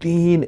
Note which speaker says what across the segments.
Speaker 1: 3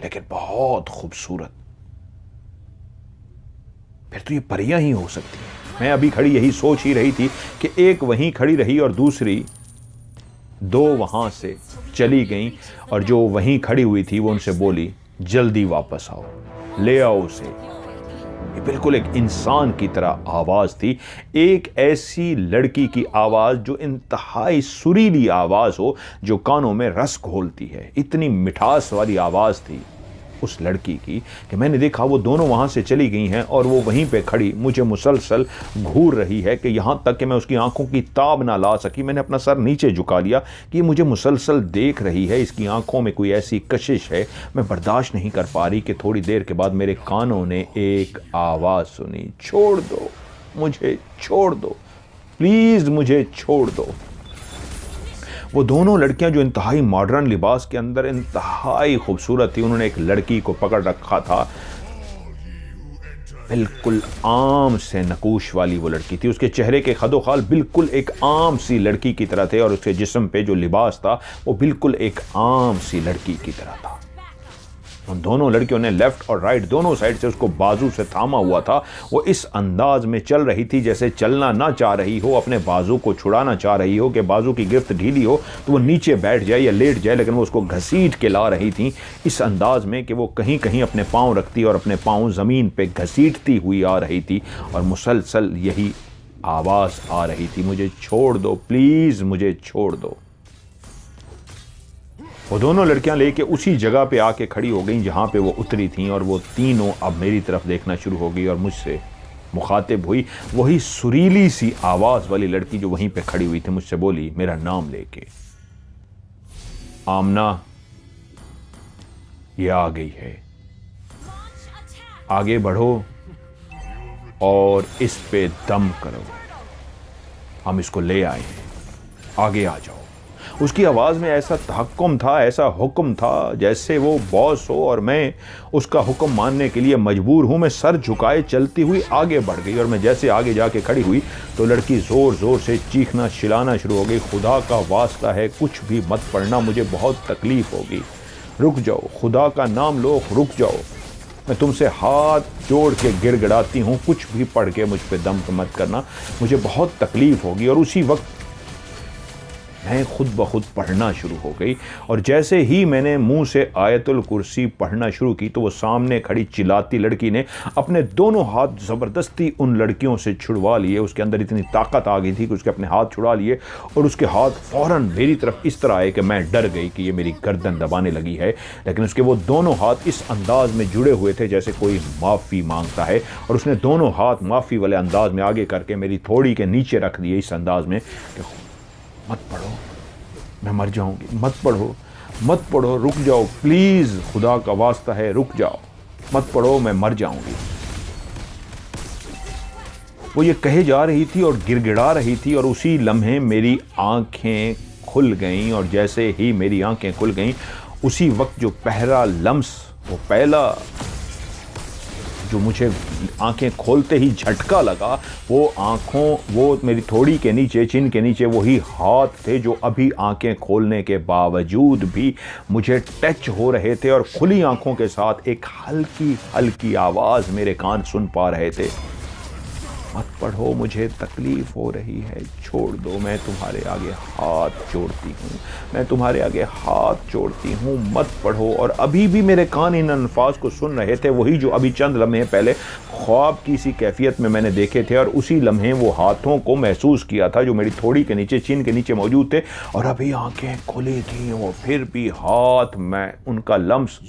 Speaker 1: لیکن بہت خوبصورت. پھر تو یہ پریاں ہی ہو سکتی ہیں. میں ابھی کھڑی یہی سوچ ہی رہی تھی کہ ایک وہیں کھڑی رہی اور دوسری دو وہاں سے چلی گئیں، اور جو وہیں کھڑی ہوئی تھی وہ ان سے بولی جلدی واپس آؤ، لے آؤ اسے. یہ بالکل ایک انسان کی طرح آواز تھی، ایک ایسی لڑکی کی آواز جو انتہائی سریلی آواز ہو، جو کانوں میں رس گھولتی ہے. اتنی مٹھاس والی آواز تھی اس لڑکی کی کہ میں نے دیکھا وہ دونوں وہاں سے چلی گئی ہیں اور وہ وہیں پہ کھڑی مجھے مسلسل گھور رہی ہے کہ یہاں تک کہ میں اس کی آنکھوں کی تاب نہ لا سکی. میں نے اپنا سر نیچے جھکا لیا کہ یہ مجھے مسلسل دیکھ رہی ہے، اس کی آنکھوں میں کوئی ایسی کشش ہے. میں برداشت نہیں کر پا رہی کہ تھوڑی دیر کے بعد میرے کانوں نے ایک آواز سنی، چھوڑ دو مجھے، چھوڑ دو پلیز، مجھے چھوڑ دو. وہ دونوں لڑکیاں جو انتہائی ماڈرن لباس کے اندر انتہائی خوبصورت تھی، انہوں نے ایک لڑکی کو پکڑ رکھا تھا. بالکل عام سے نقوش والی وہ لڑکی تھی، اس کے چہرے کے خد و خال بالکل ایک عام سی لڑکی کی طرح تھے، اور اس کے جسم پہ جو لباس تھا وہ بالکل ایک عام سی لڑکی کی طرح تھا. ان دونوں لڑکیوں نے لیفٹ اور رائٹ دونوں سائڈ سے اس کو بازو سے تھاما ہوا تھا. وہ اس انداز میں چل رہی تھی جیسے چلنا نہ چاہ رہی ہو، اپنے بازو کو چھڑانا چاہ رہی ہو کہ بازو کی گرفت ڈھیلی ہو تو وہ نیچے بیٹھ جائے یا لیٹ جائے، لیکن وہ اس کو گھسیٹ کے لا رہی تھی اس انداز میں کہ وہ کہیں کہیں اپنے پاؤں رکھتی اور اپنے پاؤں زمین پہ گھسیٹتی ہوئی آ رہی تھی، اور مسلسل یہی آواز آ رہی تھی، مجھے چھوڑ دو پلیز، مجھے چھوڑ دو. وہ دونوں لڑکیاں لے کے اسی جگہ پہ آ کے کھڑی ہو گئیں جہاں پہ وہ اتری تھیں، اور وہ تینوں اب میری طرف دیکھنا شروع ہو گئی اور مجھ سے مخاطب ہوئی. وہی سریلی سی آواز والی لڑکی جو وہیں پہ کھڑی ہوئی تھی مجھ سے بولی میرا نام لے کے، آمنہ یہ آ گئی ہے، آگے بڑھو اور اس پہ دم کرو، ہم اس کو لے آئے ہیں، آگے آ جاؤ. اس کی آواز میں ایسا تحکم تھا، ایسا حکم تھا جیسے وہ باس ہو اور میں اس کا حکم ماننے کے لیے مجبور ہوں. میں سر جھکائے چلتی ہوئی آگے بڑھ گئی، اور میں جیسے آگے جا کے کھڑی ہوئی تو لڑکی زور زور سے چیخنا چلانا شروع ہو گئی، خدا کا واسطہ ہے کچھ بھی مت پڑھنا، مجھے بہت تکلیف ہوگی، رک جاؤ، خدا کا نام لو، رک جاؤ، میں تم سے ہاتھ جوڑ کے گر گڑاتی ہوں، کچھ بھی پڑھ کے مجھ پہ دم مت کرنا، مجھے بہت تکلیف ہوگی. اور اسی وقت میں خود بخود پڑھنا شروع ہو گئی، اور جیسے ہی میں نے منہ سے آیت الکرسی پڑھنا شروع کی تو وہ سامنے کھڑی چلاتی لڑکی نے اپنے دونوں ہاتھ زبردستی ان لڑکیوں سے چھڑوا لیے. اس کے اندر اتنی طاقت آ گئی تھی کہ اس کے اپنے ہاتھ چھڑا لیے، اور اس کے ہاتھ فوراً میری طرف اس طرح آئے کہ میں ڈر گئی کہ یہ میری گردن دبانے لگی ہے. لیکن اس کے وہ دونوں ہاتھ اس انداز میں جڑے ہوئے تھے جیسے کوئی معافی مانگتا ہے، اور اس نے دونوں ہاتھ معافی والے انداز میں آگے کر کے میری تھوڑی کے نیچے رکھ دیے اس انداز میں کہ مت پڑھو میں مر جاؤں گی، مت پڑھو، مت پڑھو، رک جاؤ پلیز، خدا کا واسطہ ہے رک جاؤ، مت پڑھو میں مر جاؤں گی. وہ یہ کہے جا رہی تھی اور گڑ گڑا رہی تھی، اور اسی لمحے میری آنکھیں کھل گئیں، اور جیسے ہی میری آنکھیں کھل گئیں اسی وقت جو پہلا لمس، وہ پہلا جو مجھے آنکھیں کھولتے ہی جھٹکا لگا، وہ میری تھوڑی کے نیچے، چن کے نیچے وہی ہاتھ تھے جو ابھی آنکھیں کھولنے کے باوجود بھی مجھے ٹچ ہو رہے تھے، اور کھلی آنکھوں کے ساتھ ایک ہلکی ہلکی آواز میرے کان سن پا رہے تھے، مت پڑھو مجھے تکلیف ہو رہی ہے، چھوڑ دو، میں تمہارے آگے ہاتھ جوڑتی ہوں، میں تمہارے آگے ہاتھ جوڑتی ہوں، مت پڑھو. اور ابھی بھی میرے کان ان الفاظ کو سن رہے تھے، وہی جو ابھی چند لمحے پہلے خواب کی سی کیفیت میں نے دیکھے تھے، اور اسی لمحے وہ ہاتھوں کو محسوس کیا تھا جو میری تھوڑی کے نیچے، چین کے نیچے موجود تھے، اور ابھی آنکھیں کھلی تھیں، اور پھر بھی ہاتھ، میں ان کا لمس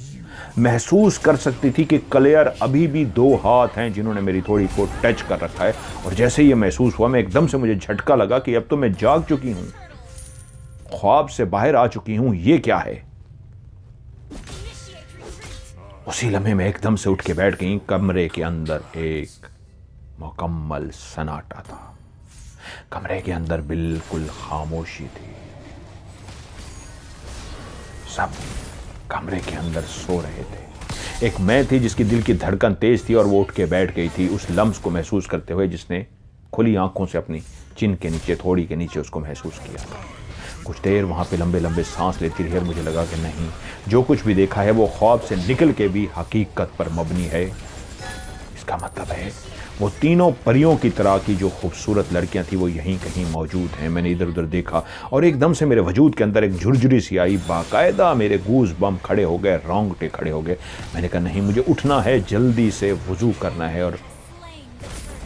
Speaker 1: محسوس کر سکتی تھی کہ کلیئر ابھی بھی دو ہاتھ ہیں جنہوں نے میری تھوڑی کو ٹچ کر رکھا ہے. اور جیسے یہ محسوس ہوا میں ایک دم سے مجھے جھٹکا لگا کہ اب تو میں جاگ چکی ہوں، خواب سے باہر آ چکی ہوں، یہ کیا ہے. اسی لمحے میں ایک دم سے اٹھ کے بیٹھ گئی. کمرے کے اندر ایک مکمل سناٹا تھا، کمرے کے اندر بالکل خاموشی تھی، سب کمرے کے اندر سو رہے تھے. ایک میں تھی جس کی دل کی دھڑکن تیز تھی، اور وہ اٹھ کے بیٹھ گئی تھی اس لمس کو محسوس کرتے ہوئے جس نے کھلی آنکھوں سے اپنی چن کے نیچے، تھوڑی کے نیچے اس کو محسوس کیا تھا. کچھ دیر وہاں پہ لمبے لمبے سانس لیتی رہی اور مجھے لگا کہ نہیں، جو کچھ بھی دیکھا ہے وہ خواب سے نکل کے بھی حقیقت پر مبنی ہے۔ اس کا مطلب ہے وہ تینوں پریوں کی طرح کی جو خوبصورت لڑکیاں تھیں وہ یہیں کہیں موجود ہیں۔ میں نے ادھر ادھر دیکھا اور ایک دم سے میرے وجود کے اندر ایک جھرجھری سی آئی، باقاعدہ میرے گوز بم کھڑے ہو گئے، رونگٹے کھڑے ہو گئے۔ میں نے کہا نہیں، مجھے اٹھنا ہے، جلدی سے وضو کرنا ہے اور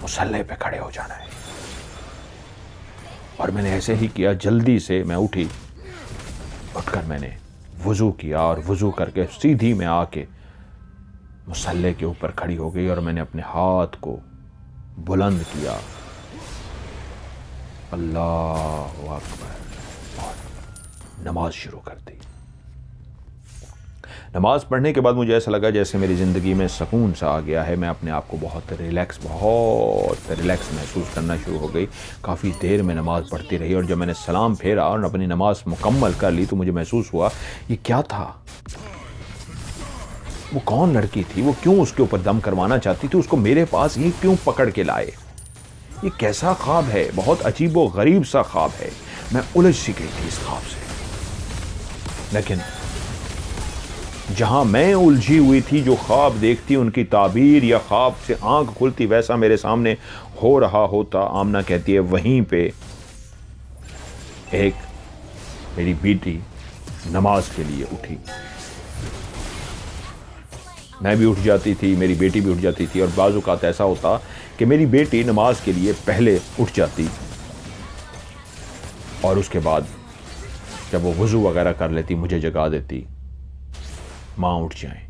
Speaker 1: مصلی پہ کھڑے ہو جانا ہے۔ اور میں نے ایسے ہی کیا، جلدی سے میں اٹھی، اٹھ کر میں نے وضو کیا اور وضو کر کے سیدھی میں آ کے مصلی کے اوپر کھڑی ہو گئی اور میں نے اپنے ہاتھ کو بلند کیا، اللہ اکبر، اور نماز شروع کر دی۔ نماز پڑھنے کے بعد مجھے ایسا لگا جیسے میری زندگی میں سکون سا آ گیا ہے۔ میں اپنے آپ کو بہت ریلیکس محسوس کرنا شروع ہو گئی۔ کافی دیر میں نماز پڑھتی رہی اور جب میں نے سلام پھیرا اور اپنی نماز مکمل کر لی تو مجھے محسوس ہوا یہ کیا تھا، وہ کون لڑکی تھی، وہ کیوں اس کے اوپر دم کروانا چاہتی تھی، اس کو میرے پاس ہی کیوں پکڑ کے لائے، یہ کیسا خواب ہے، بہت عجیب و غریب سا خواب ہے۔ میں الجھ سی گئی تھی اس خواب سے، لیکن جہاں میں الجھی ہوئی تھی، جو خواب دیکھتی ان کی تعبیر یا خواب سے آنکھ کھلتی ویسا میرے سامنے ہو رہا ہوتا۔ آمنہ کہتی ہے وہیں پہ ایک میری بیٹی نماز کے لیے اٹھی، میں بھی اٹھ جاتی تھی، میری بیٹی بھی اٹھ جاتی تھی، اور بعض اوقات ایسا ہوتا کہ میری بیٹی نماز کے لیے پہلے اٹھ جاتی اور اس کے بعد جب وہ وضو وغیرہ کر لیتی مجھے جگا دیتی، ماں اٹھ جائیں۔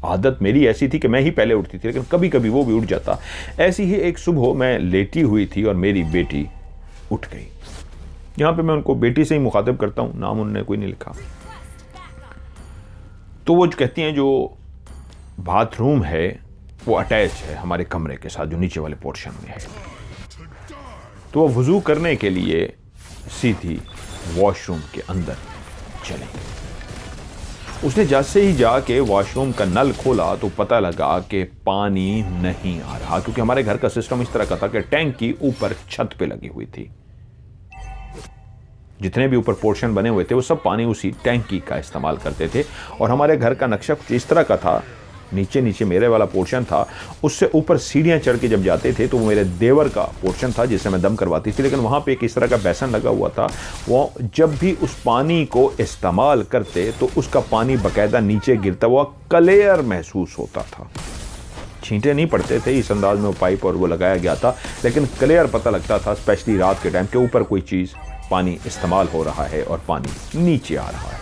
Speaker 1: عادت میری ایسی تھی کہ میں ہی پہلے اٹھتی تھی، لیکن کبھی کبھی وہ بھی اٹھ جاتا۔ ایسی ہی ایک صبح میں لیٹی ہوئی تھی اور میری بیٹی اٹھ گئی۔ یہاں پہ میں ان کو بیٹی سے ہی مخاطب کرتا ہوں، نام انہوں نے کوئی نہیں لکھا۔ تو وہ جو کہتی ہیں جو باتھ روم ہے وہ اٹیچ ہے ہمارے کمرے کے ساتھ، جو نیچے والے پورشن میں ہے، تو وہ وضو کرنے کے لیے سیدھی واش روم کے اندر چلیں گے۔ اس نے جیسے ہی جا کے واش روم کا نل کھولا تو پتہ لگا کہ پانی نہیں آ رہا، کیونکہ ہمارے گھر کا سسٹم اس طرح کا تھا کہ ٹینکی اوپر چھت پہ لگی ہوئی تھی، جتنے بھی اوپر پورشن بنے ہوئے تھے وہ سب پانی اسی ٹینکی کا استعمال کرتے تھے۔ اور ہمارے گھر کا نقشہ کچھ اس طرح کا تھا، نیچے میرے والا پورشن تھا، اس سے اوپر سیڑھیاں چڑھ کے جب جاتے تھے تو وہ میرے دیور کا پورشن تھا جس سے میں دم کرواتی تھی، لیکن وہاں پہ ایک اس طرح کا بیسن لگا ہوا تھا، وہ جب بھی اس پانی کو استعمال کرتے تو اس کا پانی باقاعدہ نیچے گرتا ہوا کلیئر محسوس ہوتا تھا۔ چھینٹے نہیں پڑتے تھے، اس انداز میں وہ پائپ اور وہ لگایا گیا تھا، لیکن کلیئر پتہ لگتا تھا اسپیشلی رات کے ٹائم کے اوپر کوئی چیز پانی استعمال ہو رہا ہے اور پانی نیچے آ رہا ہے۔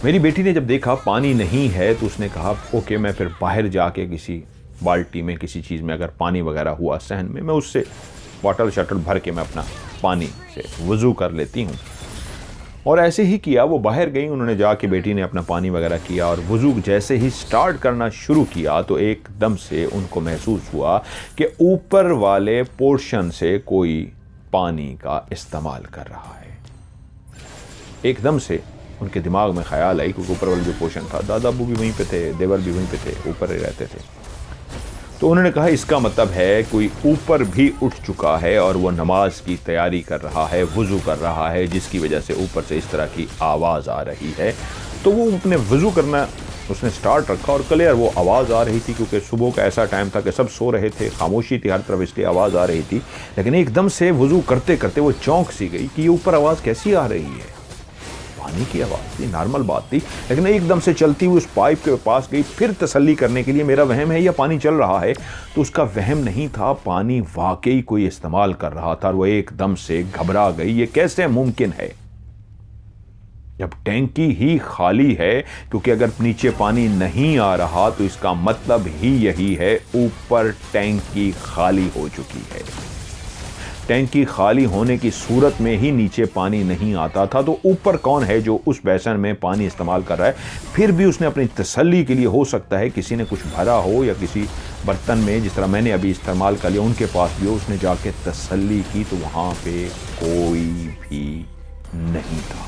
Speaker 1: میری بیٹی نے جب دیکھا پانی نہیں ہے تو اس نے کہا اوکے، میں پھر باہر جا کے کسی بالٹی میں کسی چیز میں اگر پانی وغیرہ ہوا صحن میں اس سے باٹل شٹل بھر کے میں اپنا پانی سے وضو کر لیتی ہوں۔ اور ایسے ہی کیا، وہ باہر گئی، انہوں نے جا کے بیٹی نے اپنا پانی وغیرہ کیا اور وضو جیسے ہی سٹارٹ کرنا شروع کیا تو ایک دم سے ان کو محسوس ہوا کہ اوپر والے پورشن سے کوئی پانی کا استعمال کر رہا ہے۔ ایک دم سے ان کے دماغ میں خیال آئی، کیونکہ اوپر والا جو پورشن تھا، دادا ابو بھی وہیں پہ تھے، دیور بھی وہیں پہ تھے، اوپر ہی رہتے تھے، تو انہوں نے کہا اس کا مطلب ہے کوئی اوپر بھی اٹھ چکا ہے اور وہ نماز کی تیاری کر رہا ہے، وضو کر رہا ہے، جس کی وجہ سے اوپر سے اس طرح کی آواز آ رہی ہے۔ تو وہ اپنے وضو کرنا اس نے سٹارٹ رکھا اور کلیئر وہ آواز آ رہی تھی، کیونکہ صبح کا ایسا ٹائم تھا کہ سب سو رہے تھے، خاموشی تھی ہر طرف، اس لیے آواز آ رہی تھی۔ لیکن ایک دم سے وضو کرتے کرتے وہ چونک سی گئی کہ یہ اوپر آواز کیسی آ رہی ہے، پانی کی آواز تھی، نارمل بات تھی، لیکن ایک دم سے چلتی ہوئی اس پائپ کے پاس گئی، پھر تسلی کرنے کے لیے میرا وہم ہے یا پانی چل رہا ہے، تو اس کا وہم نہیں تھا، پانی واقعی کوئی استعمال کر رہا تھا، اور وہ ایک دم سے گھبرا گئی، یہ کیسے ممکن ہے جب ٹینکی ہی خالی ہے، کیونکہ اگر نیچے پانی نہیں آ رہا تو اس کا مطلب ہی یہی ہے اوپر ٹینکی خالی ہو چکی ہے۔ ٹینکی خالی ہونے کی صورت میں ہی نیچے پانی نہیں آتا تھا، تو اوپر کون ہے جو اس بیسن میں پانی استعمال کر رہا ہے؟ پھر بھی اس نے اپنی تسلی کے لیے، ہو سکتا ہے کسی نے کچھ بھرا ہو یا کسی برتن میں جس طرح میں نے ابھی استعمال کر لیا ان کے پاس بھی ہو، اس نے جا کے تسلی کی تو وہاں پہ کوئی بھی نہیں تھا۔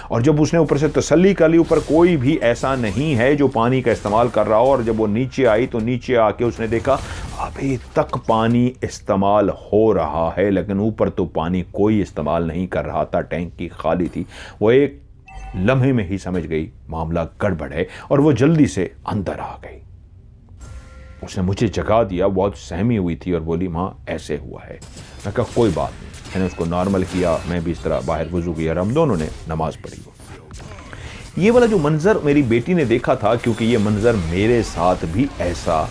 Speaker 1: اور جب اس نے اوپر سے تسلی کر لی اوپر کوئی بھی ایسا نہیں ہے جو پانی کا استعمال کر رہا ہو، اور جب وہ نیچے آئی تو نیچے آ کے اس نے دیکھا ابھی تک پانی استعمال ہو رہا ہے، لیکن اوپر تو پانی کوئی استعمال نہیں کر رہا تھا، ٹینکی خالی تھی۔ وہ ایک لمحے میں ہی سمجھ گئی معاملہ گڑبڑ ہے اور وہ جلدی سے اندر آ گئی۔ اس نے مجھے جگا دیا، بہت سہمی ہوئی تھی اور بولی ماں ایسے ہوا ہے۔ میں کہا کوئی بات نہیں، میں نے اس کو نارمل کیا، میں بھی اس طرح باہر وضو کیا اور ہم دونوں نے نماز پڑھی۔ یہ والا جو منظر میری بیٹی نے دیکھا تھا، کیونکہ یہ منظر میرے ساتھ بھی ایسا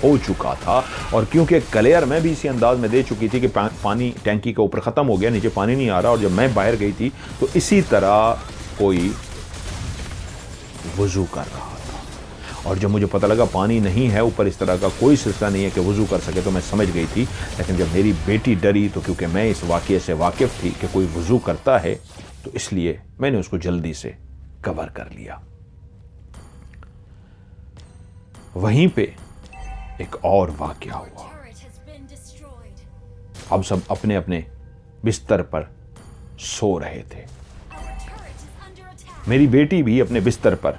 Speaker 1: ہو چکا تھا، اور کیونکہ کلیئر میں بھی اسی انداز میں دے چکی تھی کہ پانی ٹینکی کے اوپر ختم ہو گیا، نیچے پانی نہیں آ رہا، اور جب میں باہر گئی تھی تو اسی طرح کوئی وضو کر رہا تھا، اور جب مجھے پتہ لگا پانی نہیں ہے اوپر، اس طرح کا کوئی سلسلہ نہیں ہے کہ وضو کر سکے، تو میں سمجھ گئی تھی۔ لیکن جب میری بیٹی ڈری تو کیونکہ میں اس واقعے سے واقف تھی کہ کوئی وضو کرتا ہے، تو اس لیے میں نے اس کو جلدی سے کور کر لیا۔ وہیں پہ ایک اور واقعہ ہوا۔ اب سب اپنے اپنے بستر پر سو رہے تھے، میری بیٹی بھی اپنے بستر پر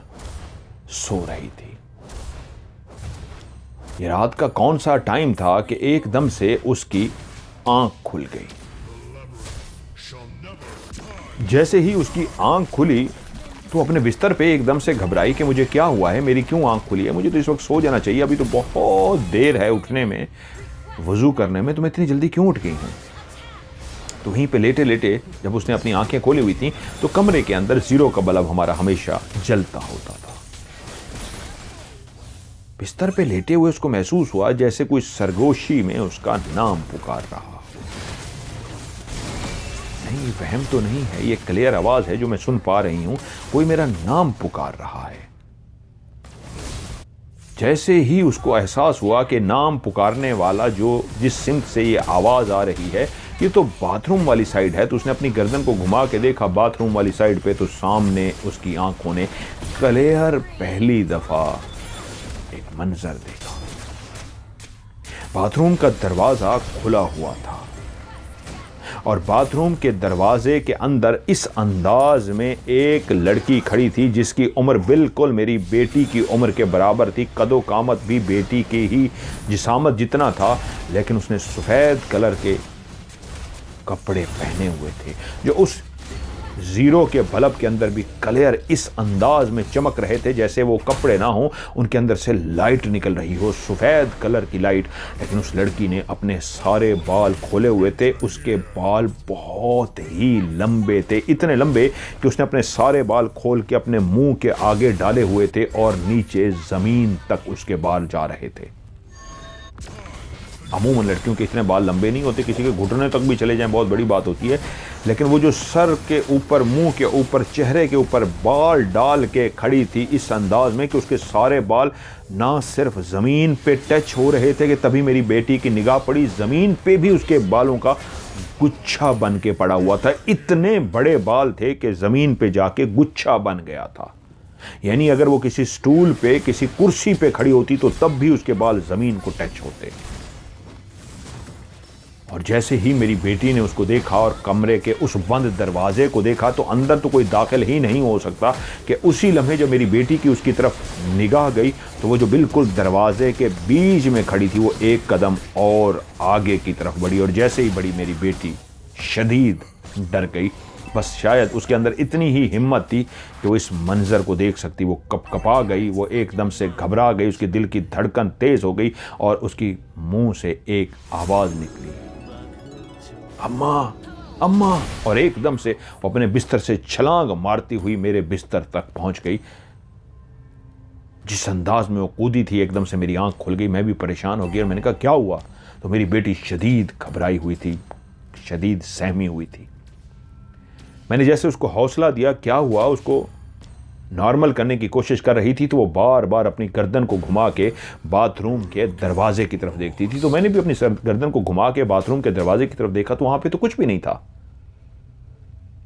Speaker 1: سو رہی تھی۔ یہ رات کا کون سا ٹائم تھا کہ ایک دم سے اس کی آنکھ کھل گئی۔ جیسے ہی اس کی آنکھ کھلی تو اپنے بستر پہ ایک دم سے گھبرائی کہ مجھے کیا ہوا ہے، میری کیوں آنکھ کھلی ہے، مجھے تو اس وقت سو جانا چاہیے، ابھی تو بہت دیر ہے اٹھنے میں، وضو کرنے میں، تو میں اتنی جلدی کیوں اٹھ گئی ہوں۔ تو وہیں پہ لیٹے لیٹے جب اس نے اپنی آنکھیں کھولی ہوئی تھیں تو کمرے کے اندر زیرو کا بلب ہمارا ہمیشہ جلتا ہوتا تھا۔ بستر پہ لیٹے ہوئے اس کو محسوس ہوا جیسے کوئی سرگوشی میں اس کا نام پکار رہا۔ نہیں، وہم تو نہیں ہے، یہ کلیئر آواز ہے جو میں سن پا رہی ہوں، کوئی میرا نام پکار رہا ہے۔ جیسے ہی اس کو احساس ہوا کہ نام پکارنے والا جو جس سمت سے یہ آواز آ رہی ہے یہ تو باتھ روم والی سائیڈ ہے، تو اس نے اپنی گردن کو گھما کے دیکھا باتھ روم والی سائیڈ پہ، تو سامنے اس کی آنکھوں نے کلیئر پہلی دفعہ ایک منظر دیکھا۔ باتھ روم کا دروازہ کھلا ہوا تھا اور باتھ روم کے دروازے کے اندر اس انداز میں ایک لڑکی کھڑی تھی جس کی عمر بالکل میری بیٹی کی عمر کے برابر تھی، قد و قامت بھی بیٹی کی ہی جسامت جتنا تھا، لیکن اس نے سفید کلر کے کپڑے پہنے ہوئے تھے جو اس زیرو کے بلب کے اندر بھی کلیئر اس انداز میں چمک رہے تھے جیسے وہ کپڑے نہ ہوں، ان کے اندر سے لائٹ نکل رہی ہو، سفید کلر کی لائٹ۔ لیکن اس لڑکی نے اپنے سارے بال کھولے ہوئے تھے، اس کے بال بہت ہی لمبے تھے، اتنے لمبے کہ اس نے اپنے سارے بال کھول کے اپنے منہ کے آگے ڈالے ہوئے تھے اور نیچے زمین تک اس کے بال جا رہے تھے۔ عموماً لڑکیوں کے اتنے بال لمبے نہیں ہوتے، کسی کے گھٹنے تک بھی چلے جائیں بہت بڑی بات ہوتی ہے، لیکن وہ جو سر کے اوپر، منہ کے اوپر، چہرے کے اوپر بال ڈال کے کھڑی تھی اس انداز میں کہ اس کے سارے بال نہ صرف زمین پہ ٹچ ہو رہے تھے کہ تبھی میری بیٹی کی نگاہ پڑی، زمین پہ بھی اس کے بالوں کا گچھا بن کے پڑا ہوا تھا، اتنے بڑے بال تھے کہ زمین پہ جا کے گچھا بن گیا تھا۔ یعنی اگر وہ کسی سٹول پہ، کسی کرسی پہ کھڑی ہوتی تو تب بھی اس کے بال زمین کو ٹچ ہوتے۔ اور جیسے ہی میری بیٹی نے اس کو دیکھا اور کمرے کے اس بند دروازے کو دیکھا تو اندر تو کوئی داخل ہی نہیں ہو سکتا کہ اسی لمحے جب میری بیٹی کی اس کی طرف نگاہ گئی تو وہ جو بالکل دروازے کے بیچ میں کھڑی تھی وہ ایک قدم اور آگے کی طرف بڑھی، اور جیسے ہی بڑھی میری بیٹی شدید ڈر گئی۔ بس شاید اس کے اندر اتنی ہی ہمت تھی کہ وہ اس منظر کو دیکھ سکتی، وہ کپ کپا گئی، وہ ایک دم سے گھبرا گئی، اس کے دل کی دھڑکن تیز ہو گئی اور اس کی منہ سے ایک آواز نکلی، اماں اماں، اور ایک دم سے وہ اپنے بستر سے چھلانگ مارتی ہوئی میرے بستر تک پہنچ گئی۔ جس انداز میں وہ کودی تھی ایک دم سے میری آنکھ کھل گئی، میں بھی پریشان ہو گیا اور میں نے کہا کیا ہوا؟ تو میری بیٹی شدید گھبرائی ہوئی تھی، شدید سہمی ہوئی تھی۔ میں نے جیسے اس کو حوصلہ دیا کیا ہوا، اس کو نارمل کرنے کی کوشش کر رہی تھی تو وہ بار بار اپنی گردن کو گھما کے باتھ روم کے دروازے کی طرف دیکھتی تھی، تو میں نے بھی اپنی گردن کو گھما کے باتھ روم کے دروازے کی طرف دیکھا تو وہاں پہ تو کچھ بھی نہیں تھا۔